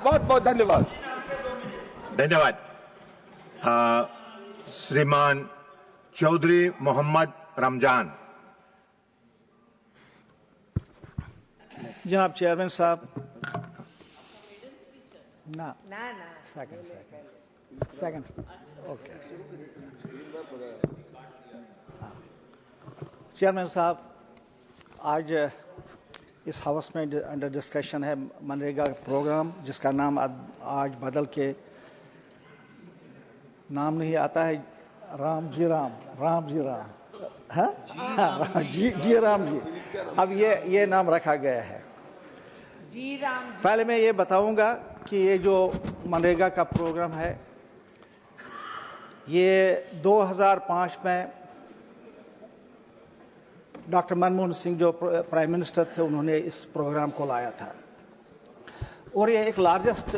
बहुत बहुत धन्यवाद। धन्यवाद। श्रीमान चौधरी मोहम्मद रमजान। जनाब चेयरमैन साहब, ना सेकंड ओके। चेयरमैन साहब, आज इस हाउस में अंडर डिस्कशन है मनरेगा प्रोग्राम, जिसका नाम आज बदल के नाम नहीं आता है राम जी राम जी राम जी, अब ये नाम रखा गया है जी राम। पहले मैं ये बताऊंगा कि ये जो मनरेगा का प्रोग्राम है, ये 2005 में डॉक्टर मनमोहन सिंह जो प्राइम मिनिस्टर थे, उन्होंने इस प्रोग्राम को लाया था और ये एक लार्जेस्ट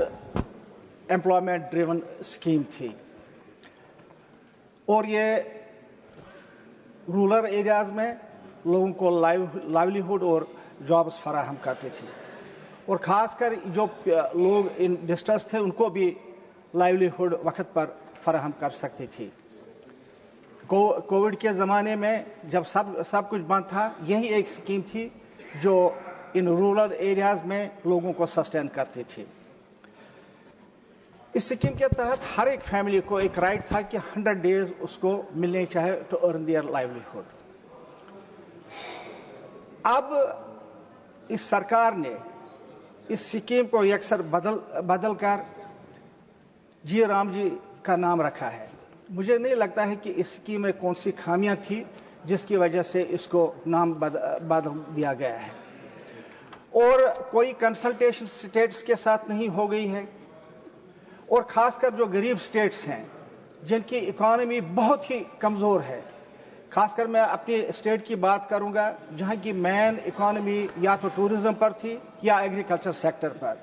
एम्प्लॉयमेंट ड्रिवन स्कीम थी और ये रूरल एरियाज में लोगों को लाइवलीहुड और जॉब्स फराहम करती थी और ख़ासकर जो लोग इन डिस्ट्रिक्ट्स थे उनको भी लाइवलीहुड वक्त पर फराहम कर सकती थी। कोविड के ज़माने में जब सब कुछ बंद था, यही एक स्कीम थी जो इन रूरल एरियाज में लोगों को सस्टेन करती थी। इस स्कीम के तहत हर एक फैमिली को एक राइट था कि 100 डेज उसको मिलने चाहिए टू अर्न देयर लाइवलीहुड। अब इस सरकार ने इस स्कीम को अक्सर बदल कर जी राम जी का नाम रखा है। मुझे नहीं लगता है कि इस स्कीम में कौन सी खामियां थी जिसकी वजह से इसको नाम बदल दिया गया है और कोई कंसल्टेशन स्टेट्स के साथ नहीं हो गई है और खासकर जो गरीब स्टेट्स हैं जिनकी इकोनॉमी बहुत ही कमज़ोर है, खासकर मैं अपनी स्टेट की बात करूंगा जहां की मेन इकोनॉमी या तो टूरिज्म पर थी या एग्रीकल्चर सेक्टर पर।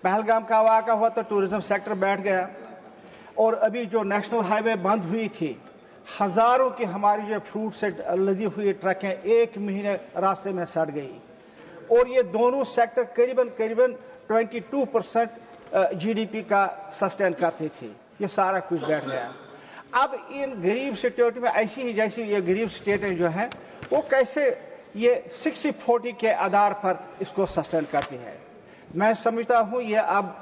पहलगाम का वाक़ा हुआ तो टूरिज्म सेक्टर बैठ गया और अभी जो नेशनल हाईवे बंद हुई थी, हज़ारों की हमारी जो फ्रूट से लदी हुई ट्रकें एक महीने रास्ते में सड़ गई और ये दोनों सेक्टर करीबन 22% GDP का सस्टेन करती थी। ये सारा कुछ बैठ गया। अब इन गरीब स्टेट में ऐसी ही जैसी ये गरीब स्टेटें जो हैं वो कैसे ये 60-40 के आधार पर इसको सस्टेन करती है। मैं समझता हूँ ये अब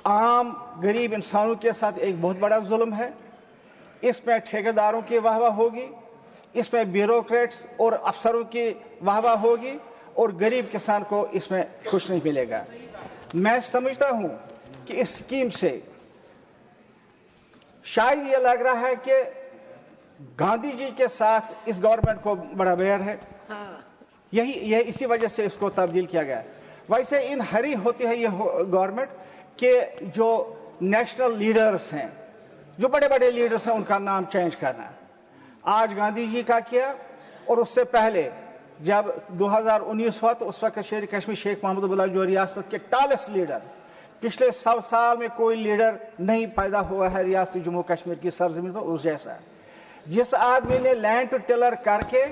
आम गरीब इंसानों के साथ एक बहुत बड़ा जुल्म है। इसमें ठेकेदारों की वाहवाह होगी, इसमें ब्यूरोक्रेट्स और अफसरों की वाहवाह होगी और गरीब किसान को इसमें कुछ नहीं मिलेगा। मैं समझता हूँ कि इस स्कीम से शायद ये लग रहा है कि गांधी जी के साथ इस गवर्नमेंट को बड़ा बैर है। यही इसी वजह से इसको तब्दील किया गया। वैसे इन हरी होती है ये गवर्नमेंट के जो नेशनल लीडर्स हैं, जो बड़े बड़े लीडर्स हैं, उनका नाम चेंज करना। आज गांधी जी का किया और उससे पहले जब 2019 हुआ तो उस वक्त शेर कश्मीर शेख महमूद अब्दुल्ला जो रियासत के टॉलेस्ट लीडर, पिछले 100 साल में कोई लीडर नहीं पैदा हुआ है रियासत जम्मू कश्मीर की सरजमीन पर उस जैसा, जिस आदमी ने लैंड टू टिलर करके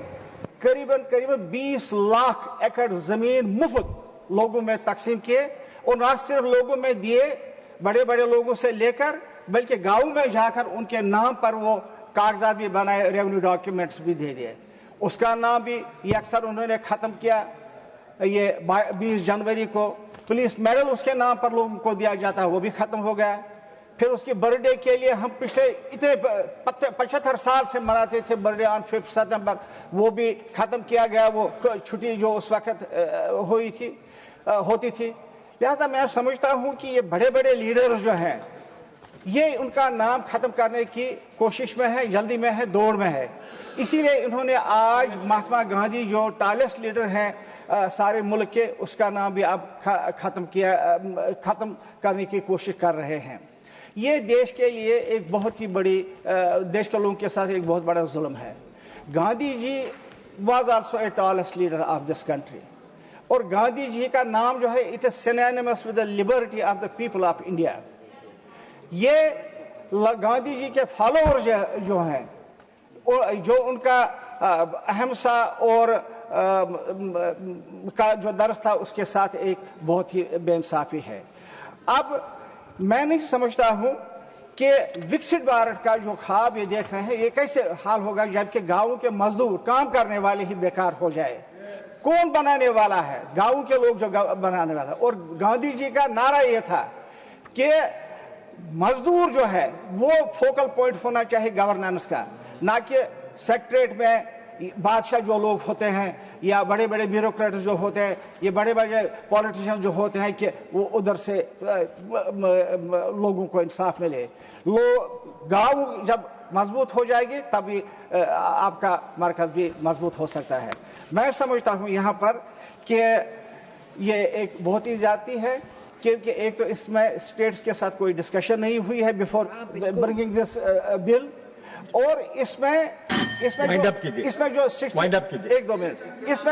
करीबन 20 लाख एकड़ जमीन मुफ्त लोगों में तकसीम किए और न सिर्फ लोगों में दिए, बड़े बड़े लोगों से लेकर बल्कि गाँव में जाकर उनके नाम पर वो कागजात भी बनाए, रेवेन्यू डॉक्यूमेंट्स भी दे दिए। उसका नाम भी ये अक्सर उन्होंने ख़त्म किया। ये 20 जनवरी को पुलिस मेडल उसके नाम पर लोगों को दिया जाता है, वो भी ख़त्म हो गया। फिर उसके बर्थडे के लिए हम पिछले इतने 75 साल से मनाते थे बर्थडे ऑन 5 सितंबर, वो भी ख़त्म किया गया, वो छुट्टी जो उस वक्त होती थी। लिहाजा मैं समझता हूँ कि ये बड़े बड़े लीडर्स जो हैं ये उनका नाम ख़त्म करने की कोशिश में है, जल्दी में है, दौड़ में है। इसीलिए इन्होंने आज महात्मा गांधी जो टॉलेस्ट लीडर हैं सारे मुल्क के, उसका नाम भी अब ख़त्म करने की कोशिश कर रहे हैं। ये देश के लिए एक बहुत ही बड़ी, देश के लोगों के साथ एक बहुत बड़ा जुल्म है। Gandhi ji was also a tallest leader of this country और गांधी जी का नाम जो है it is synonymous with the liberty of the people of India. ये गांधी जी के फॉलोअर जो हैं और जो उनका अहिंसा और का जो दर्स था उसके साथ एक बहुत ही बेइंसाफी है। اب میں نہیں سمجھتا ہوں کہ وکسٹ بھارت کا جو خواب یہ دیکھ رہے ہیں یہ کیسے حال ہوگا جبکہ گاؤں کے مزدور کام کرنے والے ہی بیکار ہو جائے. کون بنانے والا ہے؟ گاؤں کے لوگ جو بنانے والا ہے. اور گاندھی جی کا نعرہ یہ تھا کہ مزدور جو ہے وہ فوکل پوائنٹ ہونا چاہیے گورننس کا, نہ کہ سیکٹریٹ میں بادشاہ جو لوگ ہوتے ہیں یا بڑے بڑے بیوروکریٹس جو ہوتے ہیں, یہ بڑے بڑے پولیٹیشین جو ہوتے ہیں کہ وہ ادھر سے لوگوں کو انصاف ملے. گاؤں جب مضبوط ہو جائے گی تبھی آپ کا مرکز بھی مضبوط ہو سکتا ہے. میں سمجھتا ہوں یہاں پر کہ یہ ایک بہت ہی زیادتی ہے, کیونکہ ایک تو اس میں اسٹیٹس کے ساتھ کوئی ڈسکشن نہیں ہوئی ہے بیفور برنگنگ دس بل, اور اس میں جو ایک دو منٹ اس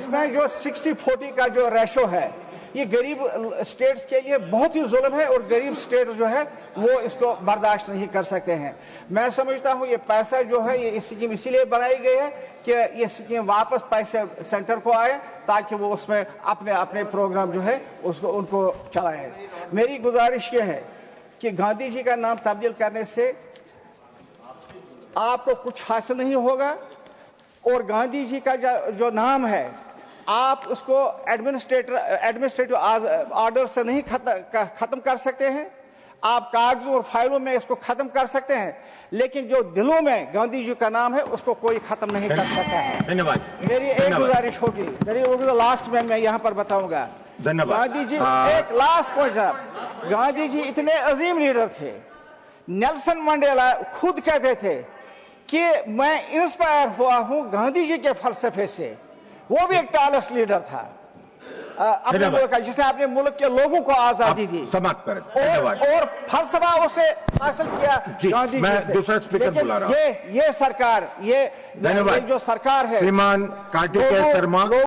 میں جو 60-40 کا جو ریشو ہے یہ غریب اسٹیٹس کے لیے بہت ہی ظلم ہے, اور غریب اسٹیٹ جو ہے وہ اس کو برداشت نہیں کر سکتے ہیں. میں سمجھتا ہوں یہ پیسہ جو ہے یہ اسکیم اسی لیے بنائی گئی ہے کہ یہ اسکیم واپس پیسے سینٹر کو آئے تاکہ وہ اس میں اپنے پروگرام جو ہے ان کو چلائیں. میری گزارش یہ ہے کہ گاندھی جی کا نام تبدیل کرنے سے آپ کو کچھ حاصل نہیں ہوگا, اور گاندھی جی کا جو نام ہے آپ اس کو ایڈمنسٹریٹو آرڈر سے نہیں ختم کر سکتے ہیں. آپ کاغذوں اور فائلوں میں اس کو ختم کر سکتے ہیں, لیکن جو دلوں میں گاندھی جی کا نام ہے اس کو کوئی ختم نہیں کر سکتا ہے. میری ایک گزارش ہوگی, لاسٹ میں یہاں پر بتاؤں گا. گاندھی جی ایک لاسٹ پوائنٹ, گاندھی جی اتنے عظیم لیڈر تھے. نیلسن منڈیلا خود کہتے تھے کہ میں انسپائر ہوا ہوں گاندھی جی کے فلسفے سے. وہ بھی ایک ٹالس لیڈر تھا اپنے ملک کا, جس نے اپنے ملک کے لوگوں کو آزادی دی, اور فلسفہ اس نے حاصل کیا گاندھی جی سے. لیکن یہ سرکار, یہ جو سرکار ہے